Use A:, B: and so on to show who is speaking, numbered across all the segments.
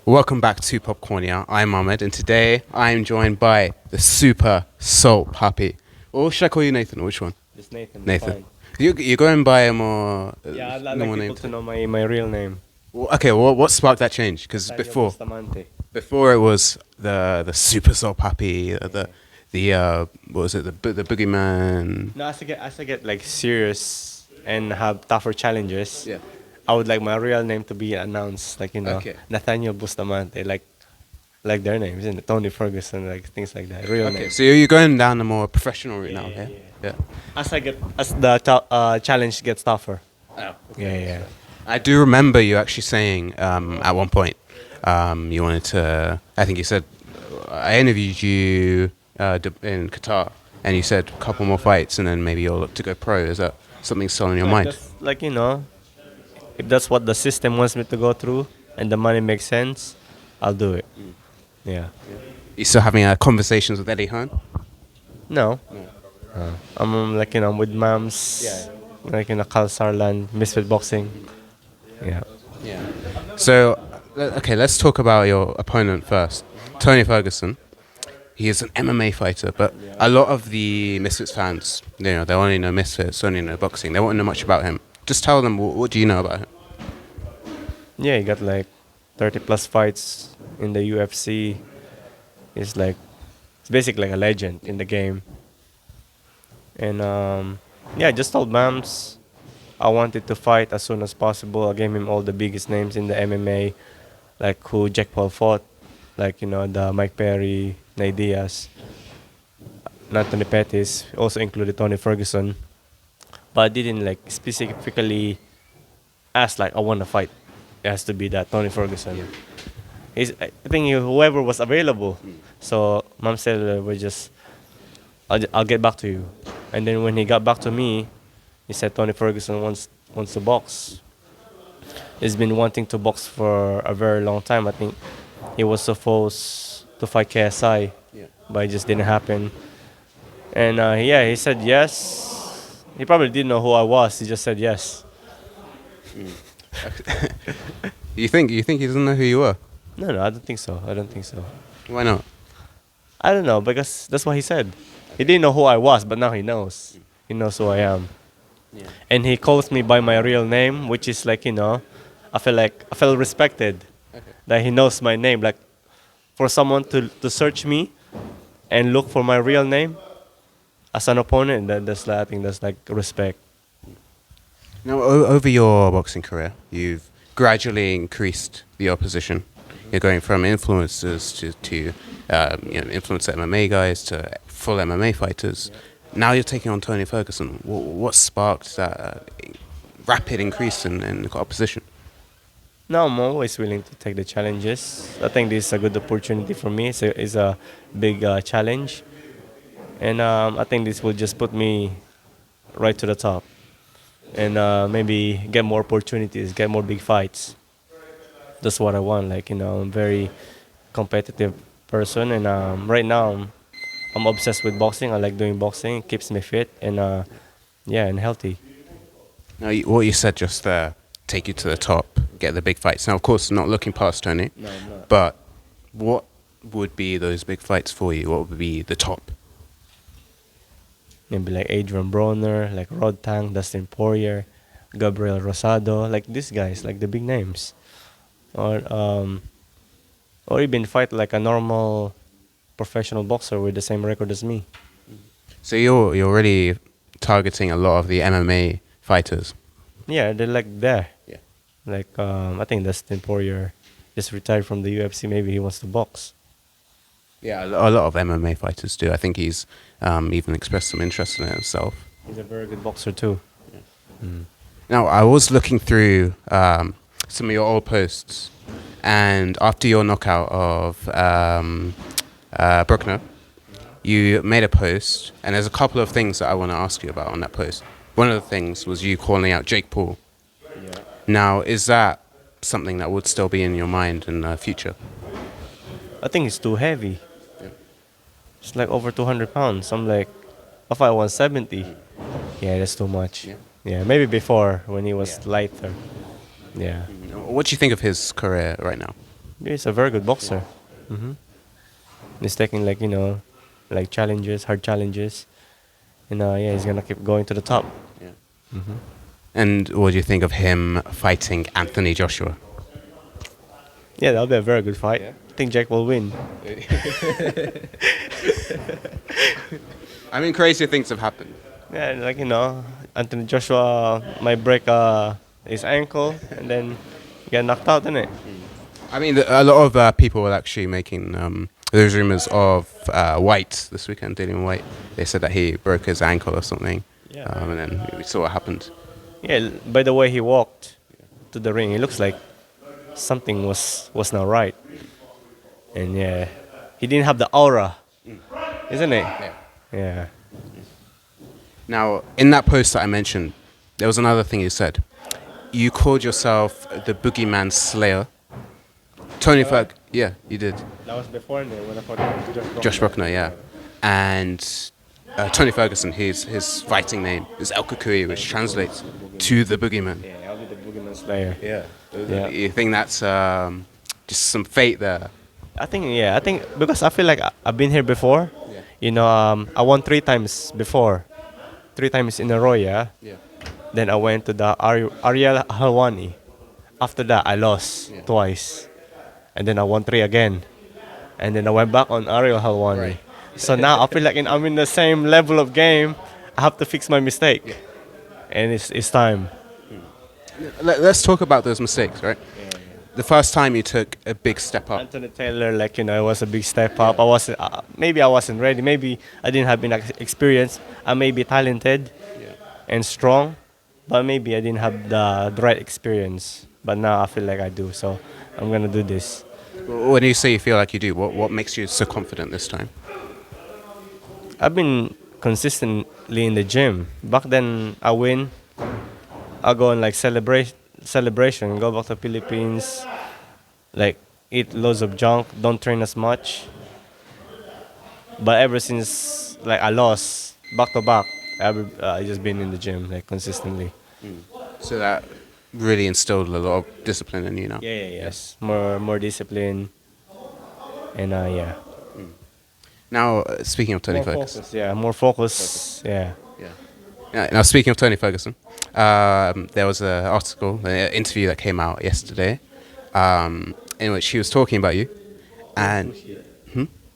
A: Welcome back to Popcornia. I'm Ahmed, and today I'm joined by the super salt Papi. Or should I call you Nathan? Which one?
B: Just Nathan.
A: Nathan.
B: Fine.
A: You're going by a more
B: Yeah, I'd like
A: normal
B: people
A: name.
B: to know my real name.
A: Okay, what sparked that change? Because
B: Daniel
A: before
B: Bustamante.
A: before it was the super salt Papi, the what was it, the boogeyman.
B: No, as I get like serious and have tougher challenges,
A: Yeah.
B: I would like my real name to be announced, like
A: Okay.
B: Nathaniel Bustamante, like their names, isn't it? Tony Ferguson, like things like that. Real
A: Okay,
B: name.
A: so you're going down a more professional route
B: Yeah,
A: now,
B: yeah,
A: yeah?
B: yeah.
A: Yeah.
B: As the challenge gets tougher.
A: Oh.
B: Yeah, yeah.
A: I do remember you actually saying at one point you wanted to. I think you said I interviewed you in Qatar, and you said a couple more fights, and then maybe you'll look to go pro. Is that something still in your
B: Like
A: mind?
B: that's if that's what the system wants me to go through and the money makes sense, I'll do it. Yeah.
A: You still having conversations with Eddie Hearn?
B: No. I'm with moms.
A: Yeah.
B: Like in a Kal Sarlan, Misfit Boxing. Yeah.
A: Yeah. So, okay, let's talk about your opponent first. Tony Ferguson. He is an MMA fighter, but a lot of the Misfits fans, they only know Misfits, only know boxing. They won't know much about him. Just tell them, what do you know about him?
B: Yeah, he got like 30 plus fights in the UFC. It's basically like a legend in the game. And yeah, I just told Mams I wanted to fight as soon as possible. I gave him all the biggest names in the MMA, like who Jack Paul fought, the Mike Perry, Nate Diaz, Anthony Pettis, also included Tony Ferguson. But I didn't like specifically ask like I want to fight. It has to be that Tony Ferguson. I think whoever was available. So Mom said I'll get back to you. And then when he got back to me, he said Tony Ferguson wants to box. He's been wanting to box for a very long time. I think he was supposed to fight KSI, but it just didn't happen. And yeah, he said yes. He probably didn't know who I was. He just said yes.
A: You think he doesn't know who you are?
B: No, I don't think so. I don't think so.
A: Why not?
B: I don't know because that's what he said. He didn't know who I was, but now he knows. He knows who I am.
A: Yeah.
B: And he calls me by my real name, which is I feel respected.
A: Okay.
B: That he knows my name. Like for someone to search me and look for my real name as an opponent, I think that's like respect.
A: Now, over your boxing career, you've gradually increased the opposition. You're going from influencers to influencer MMA guys to full MMA fighters. Now you're taking on Tony Ferguson. What sparked that rapid increase in opposition?
B: No, I'm always willing to take the challenges. I think this is a good opportunity for me. It's a big challenge. And I think this will just put me right to the top. And maybe get more opportunities, get more big fights. That's what I want. I'm a very competitive person. And right now, I'm obsessed with boxing. I like doing boxing. It keeps me fit and and healthy.
A: Now, what you said just there, take you to the top, get the big fights. Now, of course, not looking past Tony,
B: No, I'm not.
A: but what would be those big fights for you? What would be the top?
B: Maybe like Adrian Broner, like Rod Tang, Dustin Poirier, Gabriel Rosado, like these guys, like the big names. Or even fight like a normal professional boxer with the same record as me.
A: So you're really targeting a lot of the MMA fighters.
B: Yeah, they're like there.
A: Yeah.
B: I think Dustin Poirier just retired from the UFC. Maybe he wants to box.
A: Yeah, a lot of MMA fighters do. I think he's even expressed some interest in it himself.
B: He's a very good boxer too.
A: Now, I was looking through some of your old posts, and after your knockout of Bruckner, you made a post, and there's a couple of things that I want to ask you about on that post. One of the things was you calling out Jake Paul.
B: Yeah.
A: Now, is that something that would still be in your mind in the future?
B: I think it's too heavy. It's like over 200 pounds. I'm like, if I 170, yeah, that's too much.
A: Yeah.
B: Yeah, maybe before when he was lighter. Yeah.
A: What do you think of his career right now?
B: He's a very good boxer. hmm He's taking like like challenges, hard challenges, and yeah, he's gonna keep going to the top.
A: Yeah. And what do you think of him fighting Anthony Joshua?
B: Yeah, that'll be a very good fight.
A: Yeah.
B: I think Jack will win.
A: I mean, crazier things have happened.
B: Yeah, like Anthony Joshua might break his ankle and then get knocked out, innit?
A: I mean, a lot of people were actually making those rumors of White this weekend, Dylan White. They said that he broke his ankle or something,
B: Yeah.
A: and then we saw what happened.
B: Yeah, by the way he walked to the ring, it looks like something was not right. And yeah, he didn't have the aura, isn't it? Yeah.
A: Now, in that post that I mentioned, there was another thing you said. You called yourself the Boogeyman Slayer. Tony Ferg, yeah, you did.
B: That was before when I fought
A: Josh Bruckner, yeah. And Tony Ferguson, his fighting name is El Kukui, which translates to the Boogeyman.
B: Yeah, I'll be the Boogeyman Slayer.
A: Yeah. You think that's just some fate there?
B: I think because I feel like I've been here before.
A: Yeah.
B: I won 3 times before, 3 times in a row. Yeah.
A: Yeah.
B: Then I went to the Ariel Halwani. After that, I lost twice, and then I won 3 again, and then I went back on Ariel Halwani.
A: Right.
B: So now I feel like I'm in the same level of game. I have to fix my mistake, and it's time.
A: Let's talk about those mistakes, right? The first time you took a big step up.
B: Anthony Taylor, it was a big step up. I wasn't, maybe I wasn't ready. Maybe I didn't have enough experience. I may be talented and strong, but maybe I didn't have the right experience. But now I feel like I do, so I'm gonna do this.
A: When you say you feel like you do, what makes you so confident this time?
B: I've been consistently in the gym. Back then, I win. I go on celebration, go back to Philippines, like eat loads of junk, don't train as much. But ever since I lost back to back, I just been in the gym consistently.
A: So that really instilled a lot of discipline in you now.
B: Yes, more discipline, and yeah.
A: Now, speaking of Tony
B: More
A: Ferguson.
B: focus, yeah, more focus, yeah.
A: Yeah. Now, speaking of Tony Ferguson, there was an article, an interview that came out yesterday, in which he was talking about you, and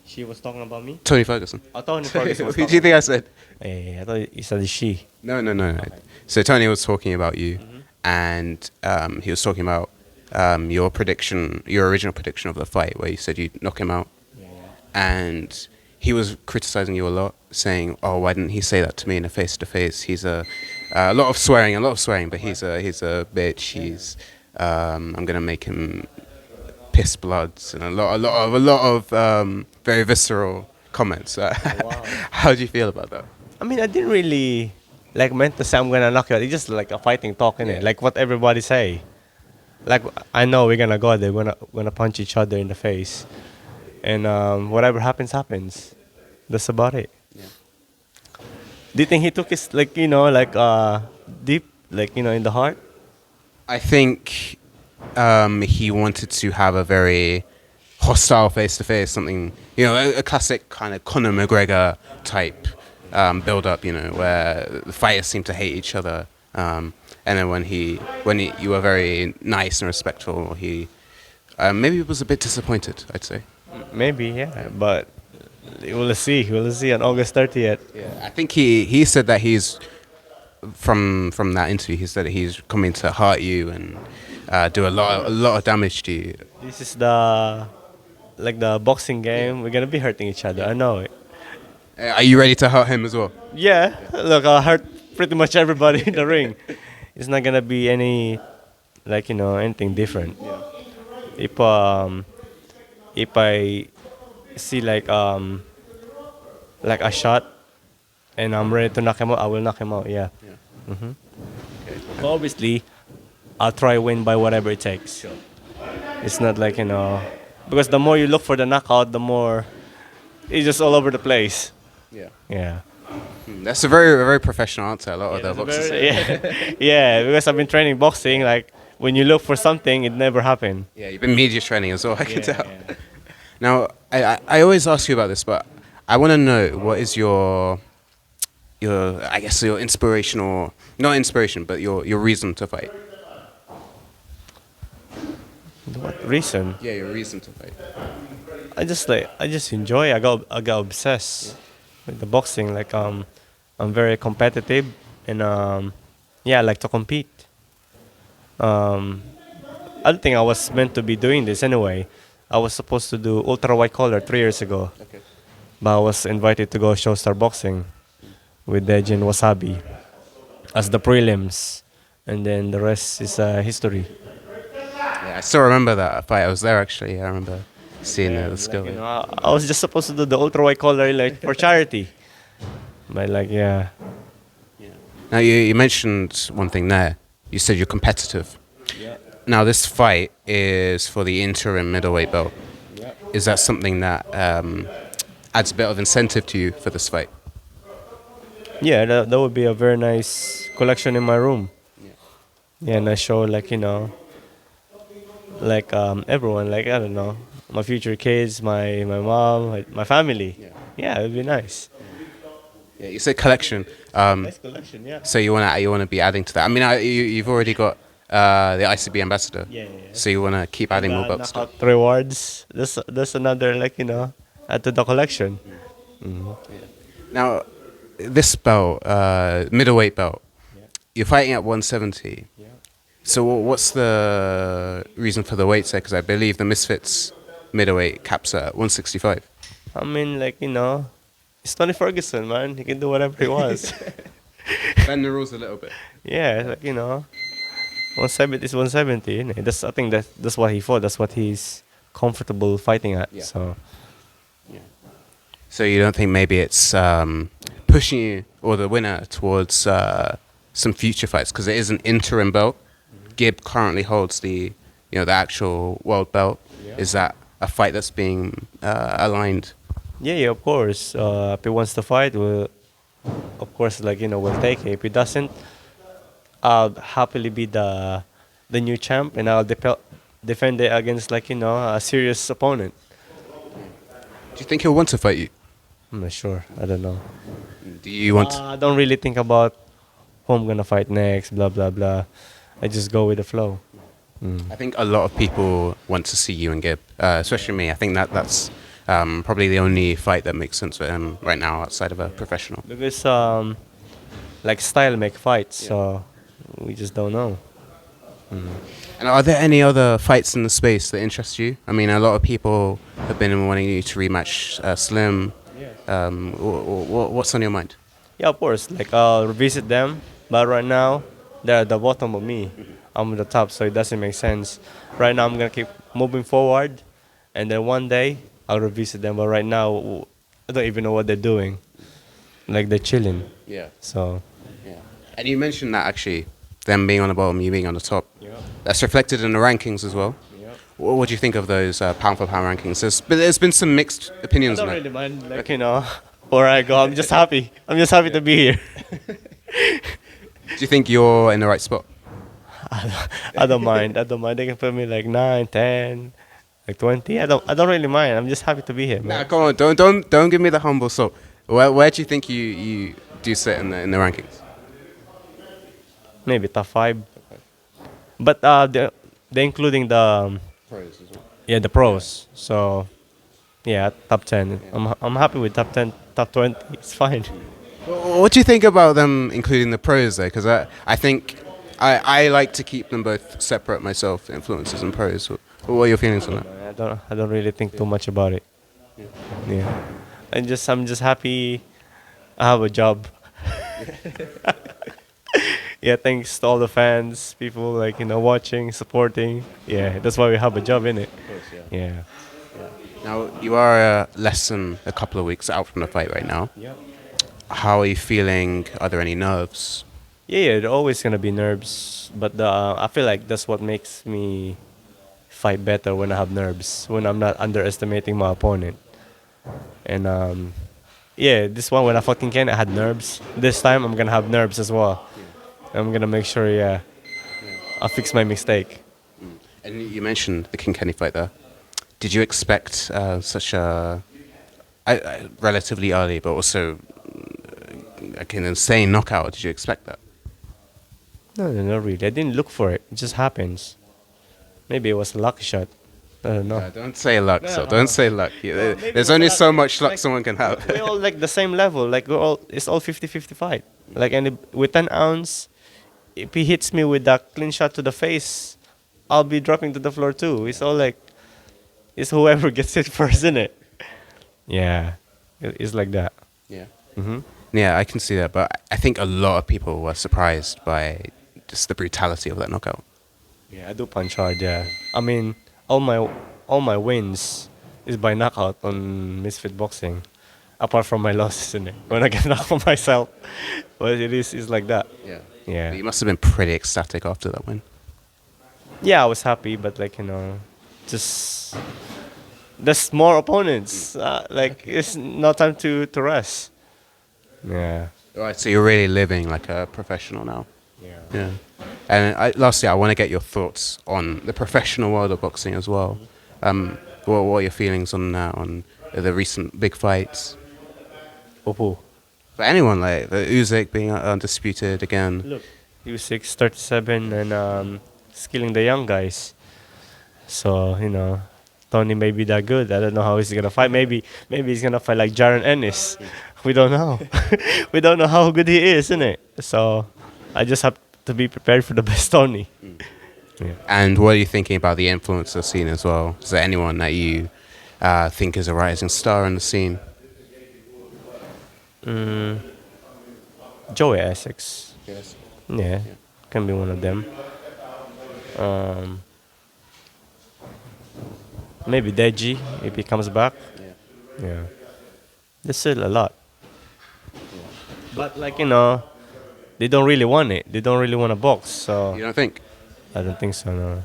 B: She was talking about me.
A: Tony Ferguson.
B: I thought Ferguson was
A: Who do you think I said?
B: I thought you said she.
A: No. So Tony was talking about you, and he was talking about your prediction, your original prediction of the fight, where you said you'd knock him out, and he was criticizing you a lot, saying, "Oh, why didn't he say that to me in a face-to-face? He's a lot of swearing, but he's a bitch. He's I'm gonna make him piss bloods and a lot of very visceral comments." How do you feel about that?
B: I mean, I didn't really meant to say I'm gonna knock you out. It's just like a fighting talk, innit? Like what everybody say. Like I know we're gonna go there, we're gonna punch each other in the face, and whatever happens, happens. That's about it. Do you think he took his deep, in the heart?
A: I think he wanted to have a very hostile face-to-face, something, a classic kind of Conor McGregor type build-up, where the fighters seem to hate each other. And then when you were very nice and respectful, he maybe was a bit disappointed, I'd say.
B: Maybe, yeah, but we'll see on August 30th.
A: I think he said that he's from that interview. He said that he's coming to hurt you and do a lot of damage to you.
B: This is the boxing game. We're gonna be hurting each other. I know it.
A: Are you ready to hurt him as well?
B: Yeah, look, I hurt pretty much everybody in the ring. It's not gonna be any anything different. If I see a shot and I'm ready to knock him out, I will knock him out. Yeah. But obviously, I'll try win by whatever it takes. It's not because the more you look for the knockout, the more it's just all over the place. Yeah.
A: That's a very professional answer. A lot of the boxers say.
B: Yeah, because I've been training boxing. when you look for something, it never happened.
A: Yeah, you've been media training as well. I can tell.
B: Yeah.
A: Now, I always ask you about this, but I want to know what is your I guess your inspiration, or not inspiration, but your reason to fight.
B: What reason?
A: Yeah, your reason to fight.
B: I just enjoy. I got obsessed with the boxing. Like I'm very competitive, and yeah, I like to compete. Um, I don't think I was meant to be doing this anyway. I was supposed to do ultra white collar 3 years ago,
A: Okay.
B: but I was invited to go show star boxing with Dejin Wasabi as the prelims, and then the rest is history.
A: Yeah, I still remember that fight. I was there actually. I remember seeing the skill.
B: You know, I was just supposed to do the ultra white collar like for charity, but like yeah,
A: Now you mentioned one thing there. You said you're competitive. Now this fight is for the interim middleweight belt. Is that something that adds a bit of incentive to you for this fight?
B: yeah, that would be a very nice collection in my room. Yeah, and I show like like everyone, like I don't know, my future kids, my mom, my family. Yeah, it would be nice.
A: Yeah, you said collection.
B: Nice collection, yeah.
A: So you wanna be adding to that. I mean, you've already got the ICB ambassador.
B: Yeah.
A: So you wanna keep adding more belts.
B: Knockout rewards. That's another like add to the collection.
A: Now, this belt, middleweight belt, you're fighting at 170. So what's the reason for the weight there? Because I believe the Misfits middleweight caps at 165.
B: I mean, like it's Tony Ferguson, man. He can do whatever he wants.
A: Bend the rules a little bit.
B: Yeah, like 170 is 170. That's I think that's what he fought. That's what he's comfortable fighting at.
A: Yeah.
B: So
A: So you don't think maybe it's pushing you or the winner towards some future fights, because it is an interim belt. Gibb currently holds the the actual world belt. Is that a fight that's being aligned?
B: yeah, of course. If he wants to fight, we'll of course we'll take it. If he doesn't, I'll happily be the new champ, and I'll defend it against a serious opponent.
A: Do you think he'll want to fight you?
B: I'm not sure. I don't know.
A: Do you want?
B: I don't really think about who I'm gonna fight next. Blah blah blah. I just go with the flow.
A: I think a lot of people want to see you and Gibb, especially me. I think that's probably the only fight that makes sense for him right now outside of a professional.
B: Because like style make fights, so we just don't know.
A: And are there any other fights in the space that interest you? I mean, a lot of people have been wanting you to rematch Slim. What's on your mind?
B: Yeah, of course. Like I'll revisit them, but right now they're at the bottom of me. I'm at the top, so it doesn't make sense. Right now I'm gonna keep moving forward, and then one day I'll revisit them. But right now I don't even know what they're doing. Like they're chilling.
A: Yeah.
B: So
A: Yeah. And you mentioned that actually, them being on the bottom, you being on the top.
B: yeah.
A: That's reflected in the rankings as well. What do you think of those pound for pound rankings? There's been some mixed
B: I
A: opinions
B: don't
A: on
B: really
A: it.
B: mind. Like where I go, I'm just happy. I'm just happy to be here.
A: Do you think you're in the right spot?
B: I don't mind. I don't mind. They can put me like 9, 10, like 20. I don't really mind. I'm just happy to be here,
A: Nah,
B: man.
A: come on, don't give me the humble soul. Where do you think you do sit in the rankings?
B: Maybe top 5. But they're including the
A: Pros as well.
B: yeah, the pros. So yeah, top 10. I'm happy with top 10, top 20. It's fine.
A: What do you think about them including the pros though? Because I think I like to keep them both separate myself, influencers and pros. What are your feelings on that?
B: I don't really think too much about it. Yeah. I'm just happy I have a job. Yeah, thanks to all the fans, people watching, supporting. Yeah, that's why we have a job in it. Yeah.
A: Now you are less than a couple of weeks out from the fight right now.
B: Yeah.
A: How are you feeling? Are there any nerves?
B: Yeah, there always gonna be nerves, but I feel like that's what makes me fight better when I have nerves, when I'm not underestimating my opponent. And yeah, this one when I fought in Ken, I had nerves. This time I'm gonna have nerves as well. I'm gonna make sure, yeah, I fixed my mistake.
A: And you mentioned the King Kenny fight there. Did you expect such a relatively early, but also like an insane knockout? Did you expect that?
B: No, no, not really. I didn't look for it. It just happens. Maybe it was a lucky shot. I don't know.
A: Don't say luck, so
B: No.
A: don't say luck.
B: maybe
A: There's
B: it was
A: only
B: luck.
A: so much luck
B: Like,
A: someone can have.
B: We're all like the same level. Like it's all 50-50 fight. Like with 10 ounce, if he hits me with that clean shot to the face, I'll be dropping to the floor too. It's all like, it's whoever gets hit first, isn't it? Yeah, it's like that.
A: Yeah.
B: Hmm.
A: Yeah, I can see that, but I think a lot of people were surprised by just the brutality of that knockout.
B: Yeah, I do punch hard. Yeah, I mean, all my wins is by knockout on Misfit Boxing, apart from my losses in it when I get knocked on myself. But it's like that.
A: Yeah.
B: Yeah.
A: You must have been pretty ecstatic after that win.
B: Yeah, I was happy, but like just there's more opponents. Like it's no time to rest. Yeah.
A: All right, so you're really living like a professional now.
B: Yeah.
A: Yeah. And lastly, I want to get your thoughts on the professional world of boxing as well. What are your feelings on the recent big fights?
B: Opo.
A: For anyone, like the Usyk being undisputed again.
B: Look, U6 37 and skilling the young guys. So Tony may be that good. I don't know how he's gonna fight. Maybe he's gonna fight like Jaron Ennis. We don't know. We don't know how good he is, isn't it? So I just have to be prepared for the best Tony. Yeah.
A: And what are you thinking about the influencer scene as well? Is there anyone that you think is a rising star in the scene?
B: Joey Essex.
A: Yes.
B: Yeah, can be one of them. Maybe Deji if he comes back.
A: Yeah.
B: Yeah, there's still a lot. But like they don't really want it. They don't really want to box. So
A: You don't think?
B: I don't think so. No.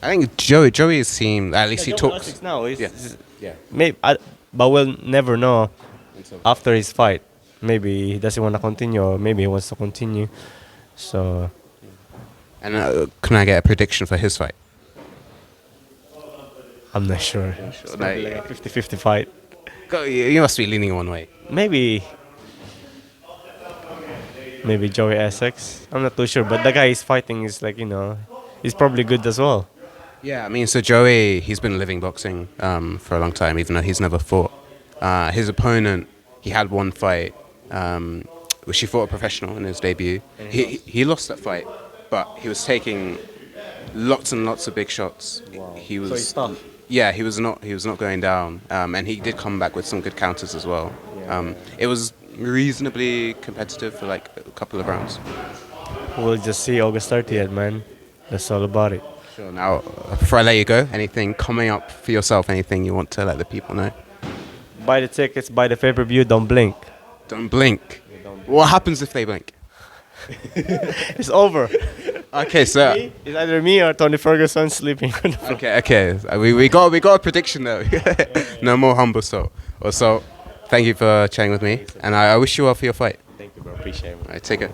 A: I think Joey's seemed, at least he
B: Joey
A: talks.
B: Essex now.
A: Yeah. Yeah.
B: Maybe, but we'll never know after his fight. Maybe he doesn't want to continue, or maybe he wants to continue. So
A: And can I get a prediction for his fight?
B: I'm not sure. It's probably like a 50-50 fight.
A: You must be leaning one way.
B: Maybe Joey Essex. I'm not too sure, but the guy he's fighting is like he's probably good as well.
A: Yeah, I mean, so Joey, he's been living boxing for a long time, even though he's never fought. His opponent, he had one fight, which he fought a professional in his debut. He lost that fight, but he was taking lots and lots of big shots.
B: Wow.
A: He was,
B: So he's tough.
A: Yeah, he was not going down, and he did come back with some good counters as well. It was reasonably competitive for like a couple of rounds.
B: We'll just see August 30th, man. That's all about it.
A: Sure. Now, before I let you go, anything coming up for yourself? Anything you want to let the people know?
B: Buy the tickets, buy the pay-per-view, don't blink.
A: Don't blink. What happens if they blink?
B: It's over.
A: Okay, so
B: It's either me or Tony Ferguson sleeping on the floor.
A: okay. We got a prediction though. No more humble soul. Also, thank you for chatting with me, and I wish you well for your fight.
B: Thank you, bro. Appreciate it.
A: All right, take it.